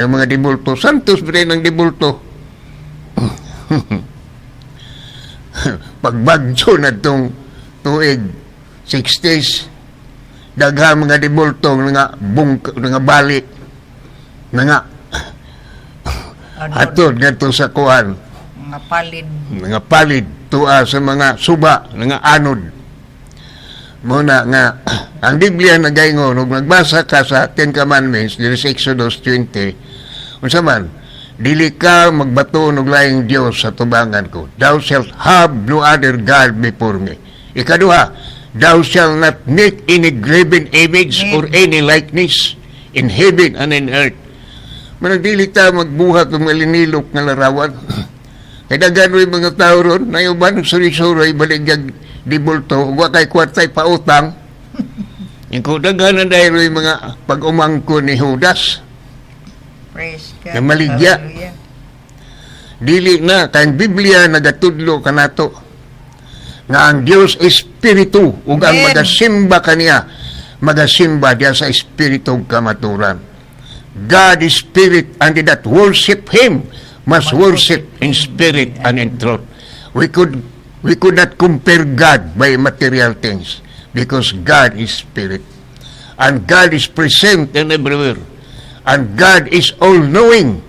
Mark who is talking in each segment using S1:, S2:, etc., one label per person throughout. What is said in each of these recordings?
S1: Ang mga dibulto, santos pa rin ang dibulto. Pagbagyo na itong tuig 60s, daghang mga dibulto nga bali nga atod ngadto sa kuan, mga palid tuwa sa mga suba nga anod. Muna nga ang Biblia nagaingon ug magbasa ka sa Ten Commandments diri sa Exodus 20, unsa man, dili ka magbaton og laing Dios sa tubangan ko. Thou shalt have no other God before me. Ikaduha, thou shalt not make any graven image or any likeness in heaven and in earth. Managdili ta magbuhat ng malinilok nga larawan. Kaya gano'y mga tao ron, na yung ba ng suri-suri, baligyag dibulto, huwag kay kwartay pautang. Yung kudaganan dahil yung mga pag-umangko ni Judas.
S2: Praise God.
S1: Na maligya.
S2: Hallelujah.
S1: Dili na, kayang Biblia nagatudlo ka na to. Nga ang Diyos Espiritu, ug ang
S2: Amen.
S1: magasimba kaniya, magasimba diya sa Espiritu kamaturan. God is Spirit, and they that worship Him must worship in spirit and in truth. We could not compare God by material things, because God is Spirit. And God is present and everywhere. And God is all-knowing.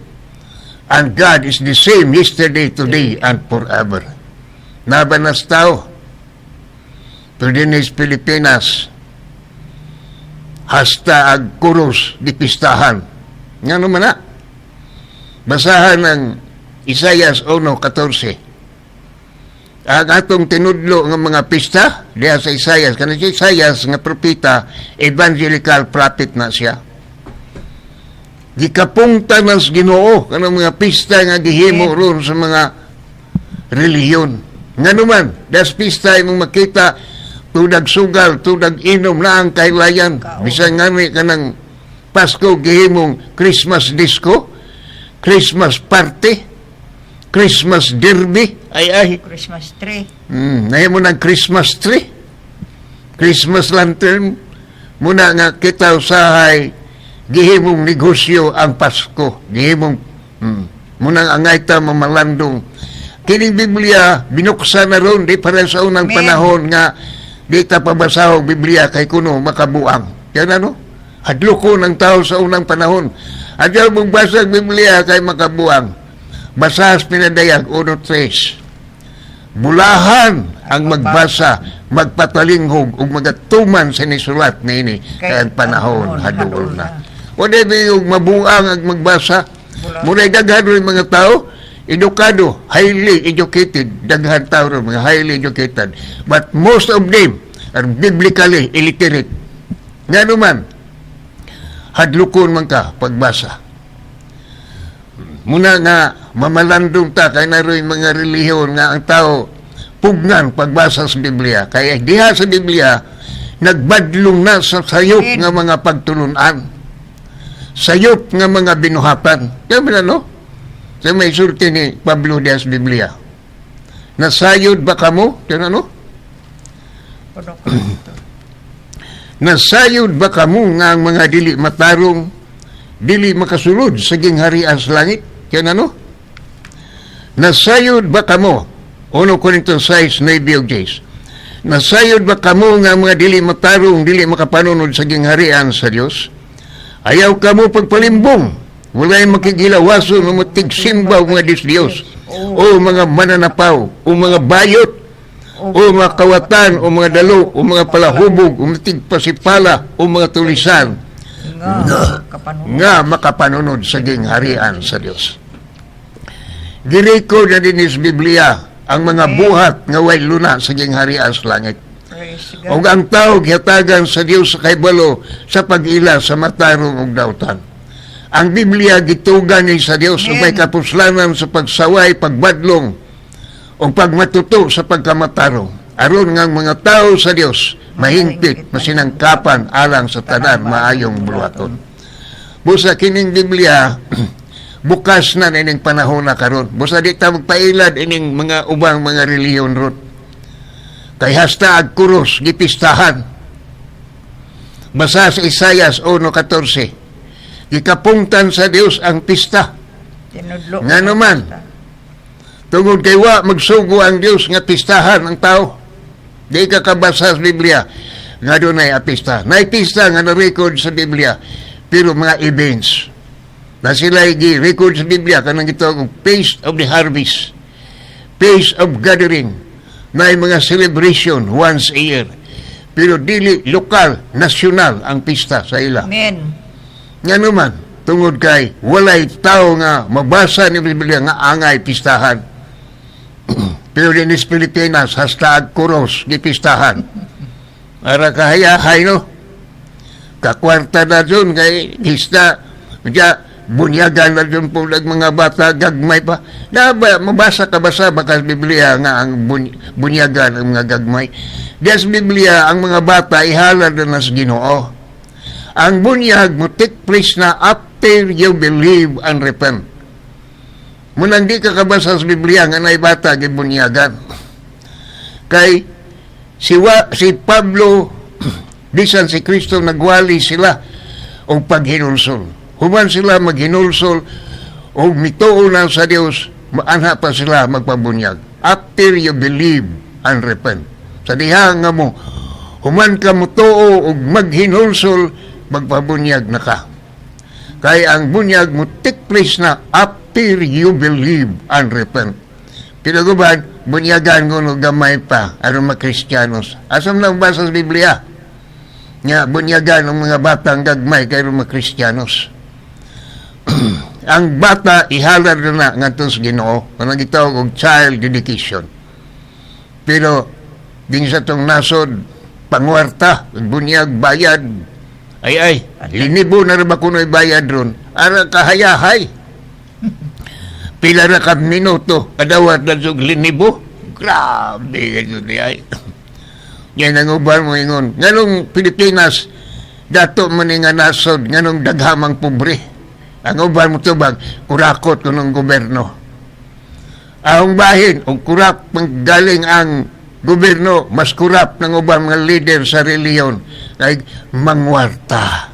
S1: And God is the same yesterday, today, and forever. Nabanas tao. Tudinis Pilipinas. Hasta ag kuros di pistahan. Nga naman na. Basahan ng Isaias 1:14. Ang atong tinudlo ng mga pista diya sa Isaias. Kana si Isaias nga propeta, evangelical prophet na siya. Gikapungta nas Ginoo kanang mga pista nga gihimo ron sa mga relihiyon. Nga naman, das pista imong makita tudag sugal, tudag inom na ang kailayan. Bisan nga ni kanang Pasko gihimong Christmas disco, Christmas party, Christmas derby, ay.
S2: Christmas tree.
S1: Nahimo ng Christmas tree, Christmas lantern, muna nga kita usahay, gihimong negosyo ang Pasko, gihimong, muna angay ta mamalandong. Kining Biblia, binuksan na ron, di para sa unang panahon nga, di ta pabasahog Biblia kay kuno makabuang. Yan ano? Hadluko ng tao sa unang panahon. Adyaw mong basa Biblia kay makabuang. Basahas pinadayag 1:3. Bulahan ang magbasa, magpatalinghog ug magatuman sa nisulat niini kay panahon hadul na. Wala yung mabuang ang magbasa. Muna daghan rin mga tao, edukado, highly educated, daghan tao rin, mga highly educated. But most of them are biblically illiterate. Nga naman, hadlukon man ka pagbasa. Muna nga, mamalandong ta, kaya na rin mga relihiyon nga ang tao pugnan pagbasa sa Biblia. Kaya diha sa Biblia, nagbadlong na sa sayop nga mga pagtulunan. Sayop nga mga binuhatan. Kaya ba no? Sa may sulti ni Pablo Diaz Biblia. Nasayod ba kamo? Kaya no? Nasayod ba kamo nga ang mga dili matarong, dili makasulod sa gingharian sa langit? Kaya ano? Nasayod ba kamo? 1 Corinthians 6, 9 days. Nasayod ba kamo nga mga dili matarong, dili makapanunod sa gingharian sa Dios? Ayaw kamo pagpalimbong. Wala'y makigilawaso ng matigsimbaw mga Diyos, o mga mananapaw, o mga bayot, o mga kawatan, o mga dalo, o mga palahubog, o matigpasipala, o mga tulisan, nga makapanunod sa gingharian sa Dios. Giriko na din is Biblia ang mga buhat nga way luna sa gingharian sa langit. O ang tao gihatagan sa Dios sa kaibalo sa pag-ila sa matarong ug dautan. Ang Biblia gitugan ni sa Dios ug may kapuslanan sa pagsaway, pagbadlong o pagmatuto sa pagkamatarong. Aron nga mga tao sa Dios mahingpit, masinangkapan alang sa tanan maayong buluhaton. Busa kining Biblia bukas na ining panahon na karon. Busa di ta magpailad ining mga ubang mga relihiyon ron. Kay hasta ag kuros gipistahan. Basa sa Isaias 1:14. Ikapungtan sa Dios ang pista.
S2: Tinudlo.
S1: Nga naman. Tungod kay wa magsugo ang Dios nga pistahan ang tao. Di ka kabasa sa Biblia nga doon ay pista. Naipista nga na-record sa Biblia, pero mga events na sila i-record sa Biblia kanang gitawag Feast of the Harvest, Feast of Gathering, na mga celebration once a year. Pero dili lokal, nasyonal ang pista sa ila.
S2: Amen.
S1: Nga naman, tungod kay walay tao nga mabasa ni Biblia nga angay pistahan. Pero din sa Pilipinas, hasta agkuros, gipistahan. Ara kahayahay, no? Kakwarta na dyan, kay hista, bunyagan na dyan po mga bata, gagmay pa. Mabasa ka ba sa bakas Biblia nga ang bunyagan ang mga gagmay? Des Biblia, ang mga bata, ihalad na sa Ginoo. Ang bunyag mo take place na after you believe and repent. Munang di ka kabasa sa Biblia nga na bata, gibunyagan. Kay, si Pablo, bisan si Kristo, nagwali sila o paghinulsol. Human sila maghinulsol o mituo na sa Dios, maanha pa sila magpabunyag. After you believe and repent. Sa diha nga mo, human ka mutuo o maghinulsol, magpabunyag na ka. Kaya ang bunyag mo take place na after you believe and repent. Pinaguban, bunyagan ko no gamay pa, aron mga Kristiyanos. Asam lang basa sa Biblia? Nga, bunyagan ng mga batang gagmay kayo mga Kristiyanos. Ang bata, ihalar na nga ito sa Ginoo, kung nagitawag og child dedication. Pero, din sa itong nasod, pangwarta, bunyag, bayad, ay, linibo na rin ba kuno'y bayad ron? Ara kahayahay. Pila na ka minuto, adawat na siyang linibo. Grabe, ganyan ay. Yan ang uban mo ingon. Nganong Pilipinas, dato man nga nasod, nganong daghamang pobre. Ang uban mo tubag, kurakot ko ng gobyerno. Ang bahin, o kurap, galing ang gobyerno, mas kurap ng ubang mga leader sa reliyon, like mangwarta.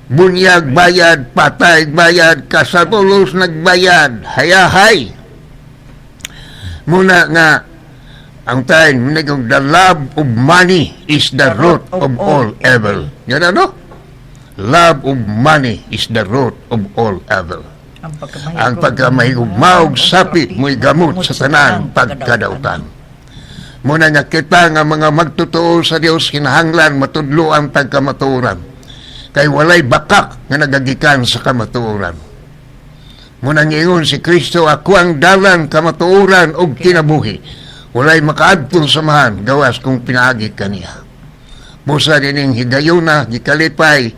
S1: Bunyag bayad, patay bayad, kasabulos nagbayad, hayahay. Muna nga, ang time, the love of money is the root of all evil. Yan ano? Love of money is the root of all evil. Ang pagkamahigugmaog sapi, mo'y gamot sa tanan pagkadautan. Muna nga kita nga mga magtutuo sa Dios kinahanglan matudlo ang pagkamatuoran. Kay walay bakak nga nagagikan sa kamatuoran. Muna ngingon si Kristo, ako ang dalan kamatuoran o kinabuhi. Walay makaadtong samahan gawas kung pinaagi kaniya. Busa dining higayuna, gikalipay,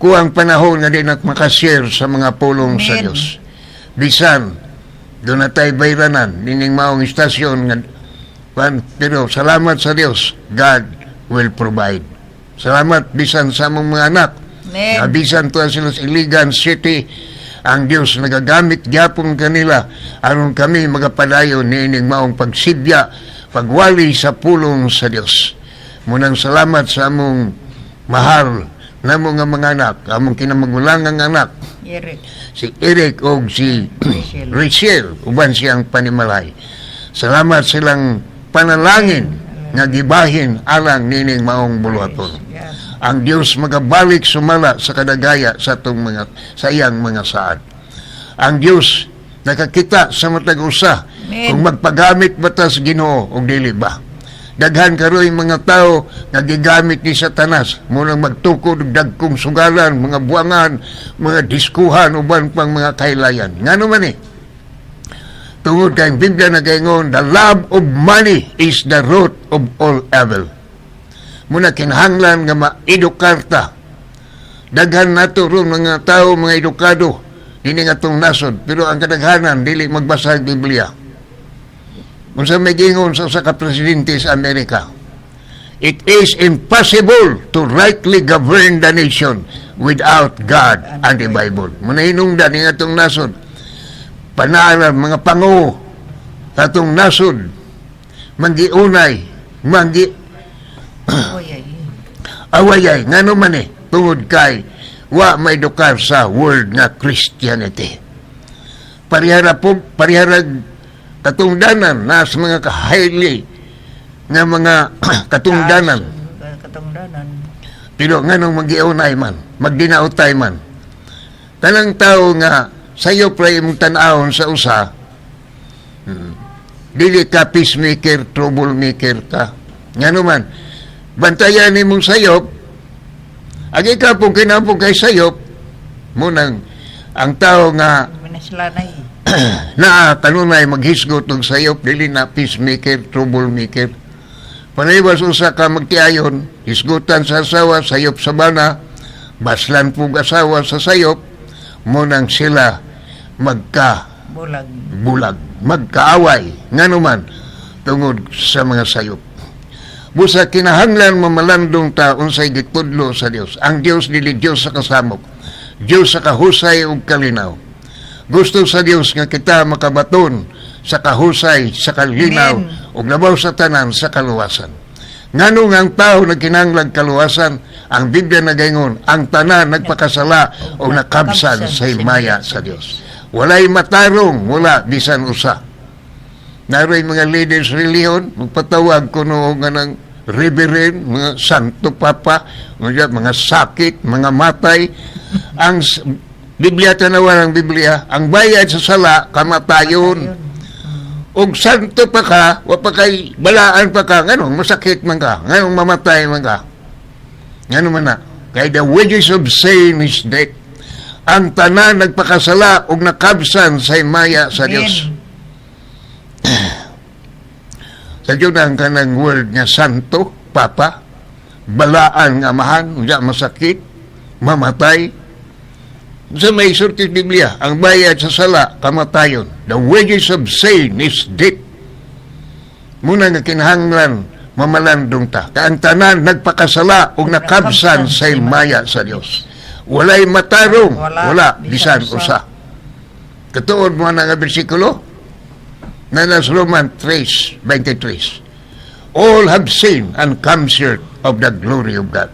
S1: kuang panahon nga din at makashare sa mga pulong sa Dios. Bisan, doon na tayo bayranan, dining maong istasyon nga. Pero salamat sa Dios, God will provide. Salamat bisan sa among mga anak. Na bisan to sila sa Iligan City, ang Dios nagagamit gyapon kanila aron kami magapadayon niining maong pagsidya, pagwali sa pulong sa Dios. Munang salamat sa among mahal na mga anak, among kinamagulangang anak.
S2: Eric.
S1: Si Eric o si Rachel, uban siyang panimalay. Salamat silang panalangin nga gibahin alang nining maong buluhaton. Ang Dios magabalik sumala sa kadagaya sa atong mga sayang mga saad. Ang Dios nakakita sa matag usa kung magpagamit ba ta sa Ginoo o dili ba. Daghan karoy mga tao nga gigamit ni Satanas munang magtukod og dagkong sugalan, mga buangan, mga diskuhan uban pang mga kailayan. Ngano man tungod kay Biblia nagaingon, the love of money is the root of all evil. Muna kinahanglan nga ma-edukarta. Daghan nato ron mga tao, mga edukado, dini nga itong nasod. Pero ang kadaghanan, dili magbasa ng Biblia. Kung sa may gingon sa ka-presidente sa Amerika, it is impossible to rightly govern the nation without God and the Bible. Muna hinungdan nga itong nasod. Panaalam, mga pangu, atong nasod, manggiunay, awayay, nga naman tungod kay, wa may dukar sa world nga Christianity. Pariharag katungdanan na sa mga highly nga mga katungdanan.
S2: Katungdanan.
S1: Pero nganong mag-iunay man, magdinautay man. Kanang tao nga sayo pray mong tan-awon sa usa, dili ka peacemaker, troublemaker ka. Ngano man, bantayan ni mong sayop, ang ikaw pong kinapong kay sayop, munang ang tao nga
S2: Minaslanay.
S1: na kanunay maghisgot og sayop, dili na peacemaker, troublemaker. Panaywas usa ka magtiayon, hisgutan sa asawa, sayop sa bana, baslan pug asawa sa sayop, munang sila
S2: Bulag.
S1: bulag, magkaaway, ngano man, tungod sa mga sayop. Busa kinahanglan mamalandong ta unsay gitudlo sa Dios. Ang Dios dili Dios sa kasamok, Dios sa kahusay ug kalinaw. Gusto sa Dios nga kita makabaton sa kahusay, sa kalinaw, ug labaw sa tanan sa kaluwasan. Ngano nga ang tao nagkinahanglan kaluwasan, ang Biblia nagaingon, ang tanan nagpakasala o nakabsan sa himaya sa Dios. Walay matarong, wala bisan usa. Naroy mga leaders reliyon, magpatawag ko noong nga ng reverend, mga santo papa, mga sakit, mga matay. Ang Biblia, tanawan ang Biblia, ang bayad sa sala, kamatayon. Og santo pa ka, wapa kay balaan pa ka, ganun, masakit man ka, ganun, mamatay man ka. Ganun man na. Kay the wages of sin is death. Ang tanan nagpakasala og nakabsan sa himaya sa Dios. Sa ang kanang word nga santo, papa, balaan nga amahan, unya masakit, mamatay. Sa may sulti Biblia, ang bayad sa sala, kamatayon. The wages of sin is death. Muna nga kinahanglan, mamalandong ta. Ang tanan nagpakasala o nakabsan sa himaya sa Dios. Walay matarong, wala, bisan usa. Katuod mo na nga bersikulo, na nas Roman 3:23. All have sinned and come short of the glory of God.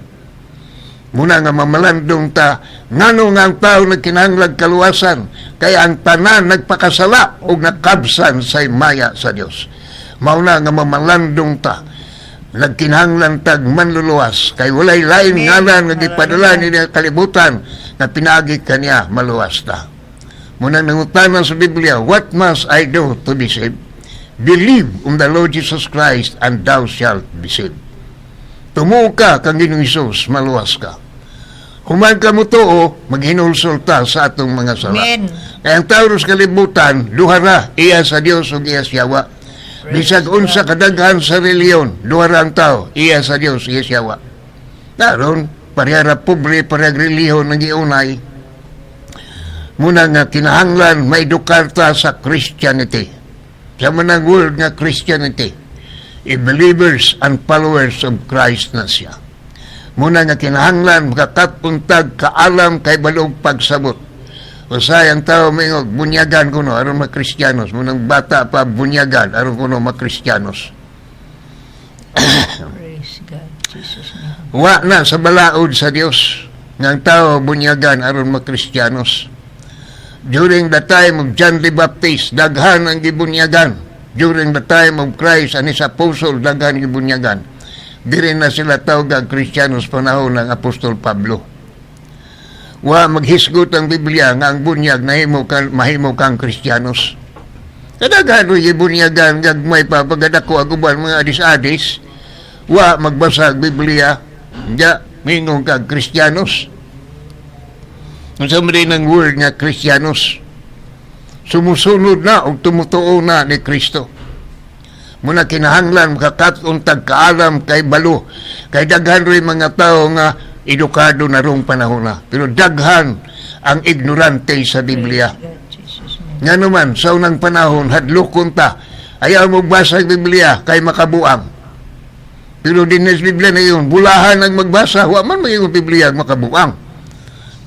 S1: Muna nga mamalandong ta, ngano nga ang tao nagkinahanglan kaluwasan, kaya ang tanan nagpakasala o nakabsan sa himaya sa Dios. Mauna nga mamalandong ta, nagkinahanglan tag manluluwas, kay walay lain ngalan nga gipadala ni kalibutan na pinaagi kaniya maluwas ta. Muna nangutanan sa Biblia, what must I do to be saved? Believe on the Lord Jesus Christ and thou shalt be saved. Tumuo ka kang Ginoong Hesus, maluwas ka. Human ka mo tuo, maghinulsol ta sa atong mga sala.
S2: Amen.
S1: Kaya ang tao sa kalibutan, duhara, iya sa Dios o iya sa yawa. Bisag unsa kadaghan sa reliyon, duhara ang tao, iya sa Dios, iya sa yawa. Naroon, parehara pobre, parehag reliyon ng iunay. Muna nga kinahanglan, may dukarta sa Christianity. Sa manang word nga Christianity, believers and followers of Christ na siya. Muna nga kinahanglan, makakapuntag kaalam kay balog pagsabot. O sayang tao mingog, bunyagan kuno, aron mga Kristiyanos. Munang bata pa, bunyagan, aron kuno mga Kristiyanos.
S2: Praise God, Jesus name.
S1: Wa na sa balaod sa Dios ng tao bunyagan aron mga Kristiyanos. During the time of John the Baptist, daghan ang gibunyagan. During the time of Christ and his apostle, daghan gibunyagan. Diri na sila tawag Kristiyanos panahon ng Apostol Pablo. Wa maghisgot ang Biblia nga ang bunyag mahimo kang Kristiyanos. Kadaghan ro gibunyagan gagmay pa pagadako aguban mga adis-adis. Wa magbasa ang Biblia, nga mingong kag Kristiyanos. Kung sa rin ng word nga Kristiyanos, sumusunod na o tumutuo na ni Kristo. Muna kinahanglan makakatuntag kaalam kay balo, kay daghan rin mga tao nga edukado na rong panahon na. Pero daghan ang ignorante sa Biblia.
S2: Praise God, Jesus name.
S1: Nga naman, sa unang panahon, hadlokon ta, ayaw magbasa ang Biblia kay makabuang. Pero din sa Biblia na yun, bulahan ang magbasa, wa man magiging Biblia ang makabuang.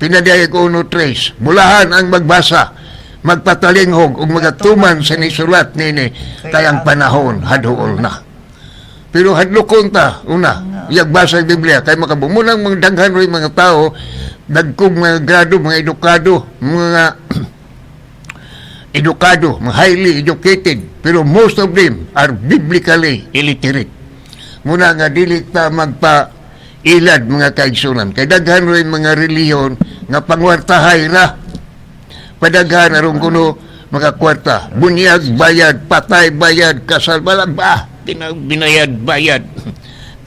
S1: Pinadaya ko uno trace, bulahan ang magbasa, magpatalinghog ug magatuman sa nisulat nini kay ang panahon hadhuol na. Pero hadlokon ta una yagbasa ang Biblia kay makabumunang mga daghan rin mga tao dagkong mga grado, mga edukado, mga edukado, mga highly educated, pero most of them are biblically illiterate. Muna nga dili ta magpa-ilad mga kaigsunan. Kay daghan rin mga reliyon nga pangwartahay ra. Padaghan aron kuno mga kwarta. Bunyag, bayad, patay, bayad, kasal, balag ba? Binayad, bayad.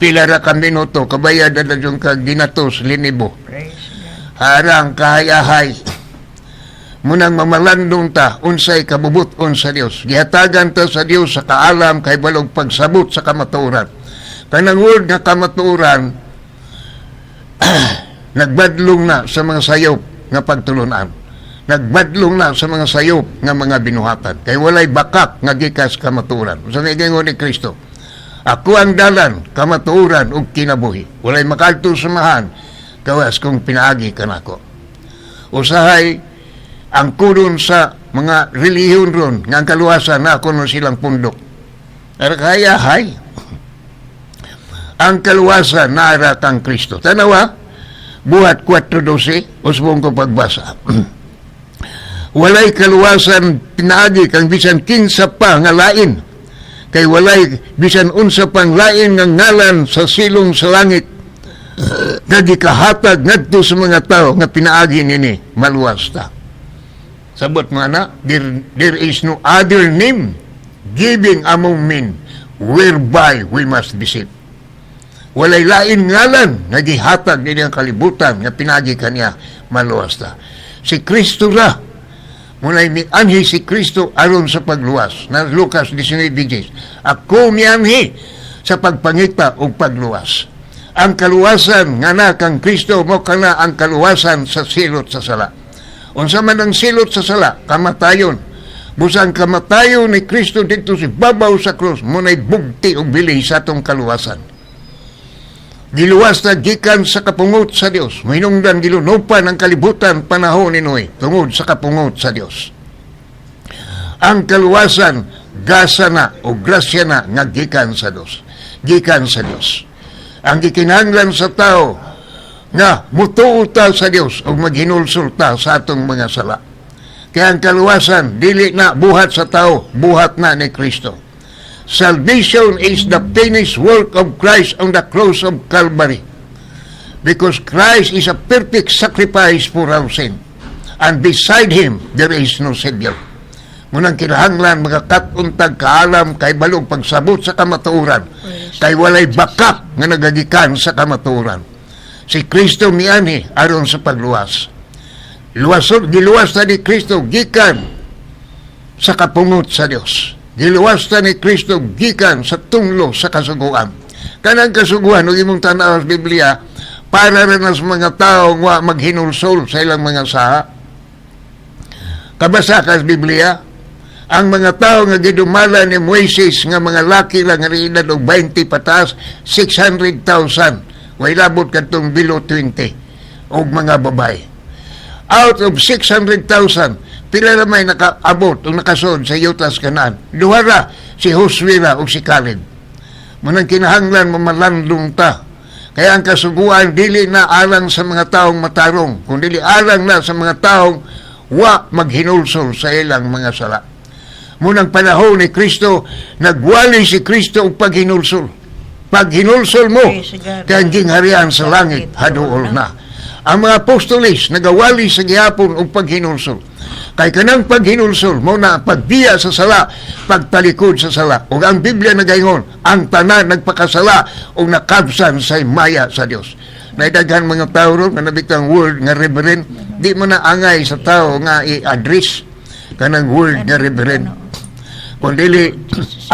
S1: Pila ra ka minuto, kabayad na yung kaginatos, linibo.
S2: Praise God.
S1: Harang kahayahay. Munang mamalandong ta, unsay kabubuton sa Dios. Gihatagan ta sa Dios sa kaalam kay balog pagsabot sa kamatuoran. Kanang word nga kamatuoran, nagbadlong na sa mga sayop nga pagtulunan. Nagbadlong na sa mga sayop nga mga binuhatan. Kay walay bakak nga gikas kamatuoran. Sa nigingon ni Kristo, ako ang dalan, kamatuoran ug kinabuhi. Walay makalto samahan, kawas kung pinaagi ka nako. Usahay, ang kudon sa mga relihiyon ron, nga ang kaluwasan na ako no silang pundok. Kaya, hay, ang kaluwasan na ara kang Kristo. Tanawa, buhat 4:12, usbong ko pagbasa. Walay kaluwasan pinaagi kang bisan kinsa pa nga lain. Kay walay bisan unsa pang lain nga ngalan sa silong sa langit nga gikahatag ngadto sa mga tao nga pinaagi nini maluwas ta. Sabot mga na, there is no other name given among men whereby we must be saved. Walay lain ngalan nga gihatag nini ang kalibutan nga pinaagi kaniya maluwas ta. Si Kristo ra muna'y mianhi si Kristo aron sa pagluwas. Na Lucas 19:10. Ako mianhi sa pagpangita o pagluwas. Ang kaluwasan nga na kang Kristo mo kana ang kaluwasan sa silot sa sala. Unsa man ang silot sa sala, kamatayon. Busang kamatayon ni Kristo dito si babaw sa krus, muna'y bugti o bili sa atong kaluwasan. Giluwas na gikan sa kapungot sa Dios. Minungdan gilunupan ang kalibutan panahon ni Noe tungod sa kapungot sa Dios. Ang kaluwasan gasa na o grasya na nga gikan sa Dios. Gikan sa Dios. Ang gikinahanglan sa tao nga mutuo ta sa Dios o maghinulsol ta sa atong mga sala. Kaya ang kaluwasan dili na buhat sa tao, buhat na ni Kristo. Salvation is the finished work of Christ on the cross of Calvary. Because Christ is a perfect sacrifice for our sin. And beside Him, there is no Savior. Munang kinahanglan magkakatuntag kaalam kay balog pagsabot sa kamatuoran. Kay walay bakak nga nagagikan sa kamatuoran. Si Kristo miani aron sa pagluwas. Giluwas na ni Kristo gikan sa kapungot sa Dios. Giluwas na ni Kristo gikan sa tunglo sa kasuguan. Kanang kasuguan, huwag imong tanaw sa Biblia, para rin sa mga tao nga maghinulsol sa ilang mga saha. Kabasa ka sa Biblia, ang mga tao nga gidumala ni Moises nga mga laki lang nga rin og 20 pataas, 600,000. Way labot katong below 20 og mga babae. Out of 600,000, pila na may nakaabot o nakasod sa yutas Kanaan. Duhara si Josue o si Caleb. Munang kinahanglan mamalandong ta. Kaya ang kasuguan dili na alang sa mga taong matarong, kundi alang na sa mga taong wa maghinulsol sa ilang mga sala. Munang panahon ni Kristo, nagwali si Kristo og paghinulsol. Pag hinulsol mo, kaya gingharian sa langit, haduol na. Ang mga apostolis, nagawali sa gihapon og paghinulsol. Kay kanang paghinulsol mo na pagbiya sa sala, pagtalikod sa sala. O ang Biblia nagaingon, ang tanan nagpakasala o nakabsan sa maya sa Dios. Naidaghan mga tao ron, nga nabitang word nga reverend, di mo na angay sa tao nga i-address kanang word nga reverend. Kung dili,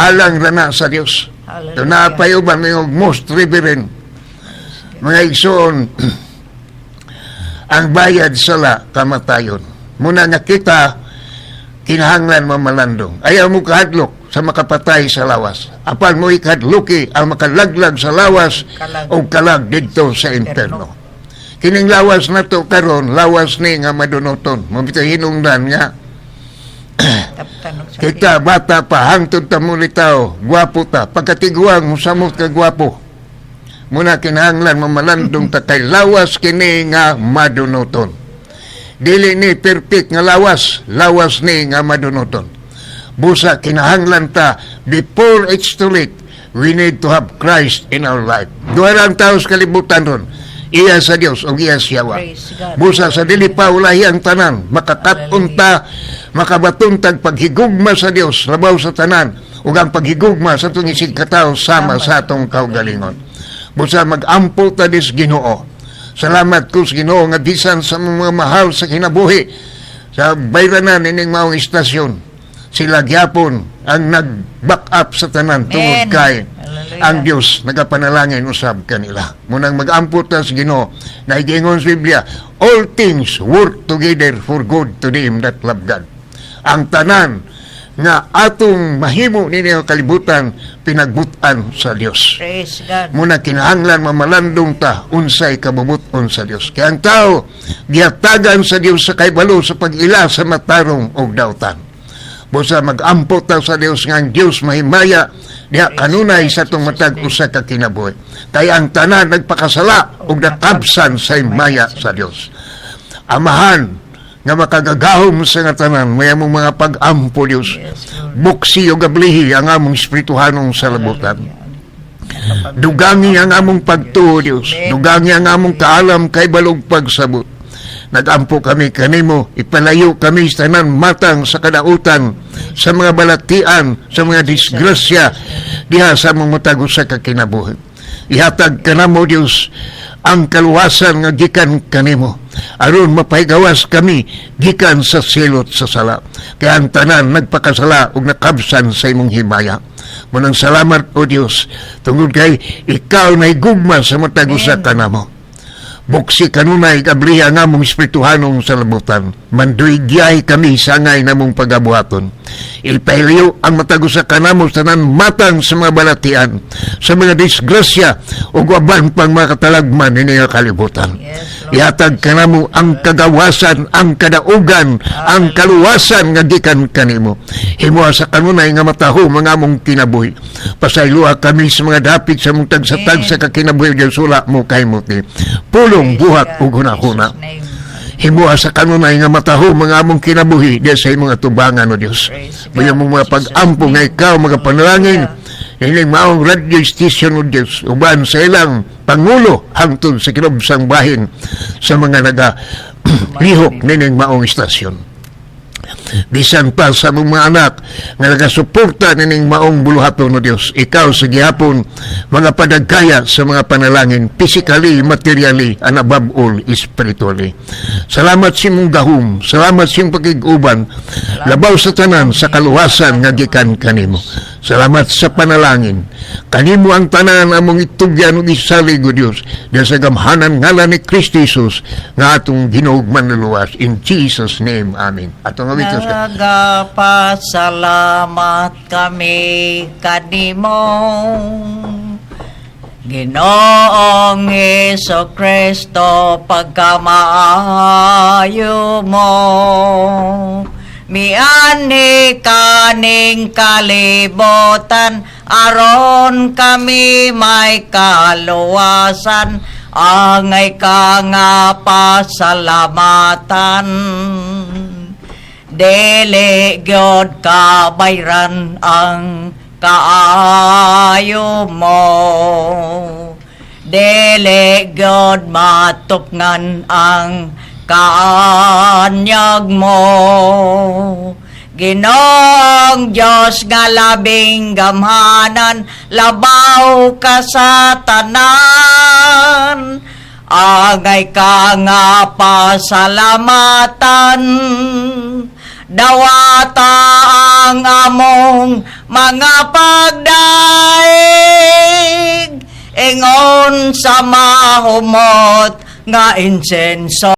S1: alang rana sa Dios. Ito na payuban mga most reverend. Mga igsoon, ang bayad sala kamatayon. Muna nga kita, kinahanglan mamalandong. Ayaw mo kahadlok sa makapatay sa lawas. Apan mo ikadluki ang makalaglag sa lawas o kalag dito sa interno. Kining lawas na to karon, lawas ni nga madunoton. Mabita hinungdan nga. Kita bata pa, hangtod ta mo tao, gwapo ta. Pagkatiguang, musamot ka gwapo. muna kinahanglan mamalandong ta kay lawas kini nga madunoton. Dili ni perfect nga lawas ni nga madunoton. Busa kinahanglan ta before it's too late, we need to have Christ in our life. Duha lang taos kalibutan ron. Iya sa Dios o iya siyawa.
S2: Praise God.
S1: Busa sa dili pa ulahi ang tanan, makakatunta, makabatuntag paghigugma sa Dios, labaw sa tanan, ug ang paghigugma sa itong isig katao sama sa atong kaugalingon. Busa mag-ampo ta dis Ginoo. Salamat ko sa Ginoo nga bisan sa mga mahal sa kinabuhi sa bayranan ining maong istasyon. Sila gyapon ang nag-back up sa tanan tungod kay
S2: Hallelujah.
S1: ang Dios nagapanalangin usab kanila. Munang mag-ampot sa Ginoo, naigingon sa Biblia, all things work together for good to them that love God. Ang tanan nga atong mahimo ninyo kalibutan pinagbutan sa Dios.
S2: Praise God.
S1: Muna kinahanglan mamalandong ta unsay kabubuton sa Dios. Kaya ang tao giatagan sa Dios sa kaybalo sa pag-ila sa matarong og dawtan. Busa mag-ampot ta sa Dios nga ang Dios mahimaya diha kanunay sa itong matag usa ka kinabuhi. Kaya ang tanan nagpakasala ug nakabsan sa himaya sa Dios. Amahan nga makagagahom sa nga tanan may among mga pag-ampo Dios.
S2: Yes, Lord.
S1: Buksi o gablihi ang among espirituhanong salabutan. Dugangi ang among pagtuo Dios. Dugangi ang among kaalam kay balog pagsabot. Nagampo kami kanimo, ipalayo kami sa tanan matang sa kadautan, sa mga balatian, sa mga disgrasya, diha sa mga matag usa ka kinabuhi. Ihatag kanamo Dios ang kaluwasan nga gikan kanimo, aron mapahigawas kami gikan sa silot sa sala. Kaya ang tanan nagpakasala ug nakabsan sa imong himaya. Munang salamat o Dios, tungod kay ikaw na higugma sa matag usa kanamo. Buksi kanunay kabliha nga mong espirituhanong salabutan. Manduigyahay kami sa ngay namong pagabuhaton. Ilpahiliyo ang matago sa kanamo sa tanan matang sa mga balatian, sa mga disgrasya o guaban pang mga katalagman ni nga kalibutan.
S2: Yes, Lord.
S1: Ihatag kanamo ang kagawasan, ang kadaugan, ang kaluwasan nga gikan kanimo. Himuha sa kanunay nga mataho mga among kinabuhi. Pasayloa kami sa mga dapit sa mong tagsatag sa kakinabuhi ng sula mo kay muti. Pulong buhat ug hunahuna. Himuha sa kanunay nga mataho mga among kinabuhi diya sa imong atubangan o Dios. Bayan mong mga pag-ampo nga ikaw mga panalangin. Ining maong radio station o Diyos, uban sa ilang Pangulo hangtod sa kinubsang bahin sa mga naga-lihok nining maong istasyon. Bisan pa sa mga anak nga nagasuporta nining maong buluhaton o Diyos, ikaw sa gihapon mga padagkaya sa mga panalangin, physically, materially, and above all, spiritually. Salamat sa imong gahum, salamat sa imong pagig-uban, labaw sa tanan sa kaluwasan nga gikan kanimo. Salamat sa panalangin. Kanimo ang tanan among itugyan ug isalig o Dios. Diya sa gamhanan ngalan ni Kristo Jesus nga atong Ginoong manluluwas. In Jesus' name, amen. Atong awitos ka.
S2: Nagapasalamat kami kanimo, Ginoong Hesus Kristo, pagkamaayo mo. Miani kaning kalibutan, aron kami may kaluwasan, angay ka nga pasalamatan. Dili gyud kabayran ang kaayo mo, dili gyud matupngan ang kaanyag mo. Ginoong Diyos nga labing gamhanan, labaw ka sa tanan, angay ka nga pasalamatan. Dawata ang among mga pagdaig, ingon sa mahumot nga insenso.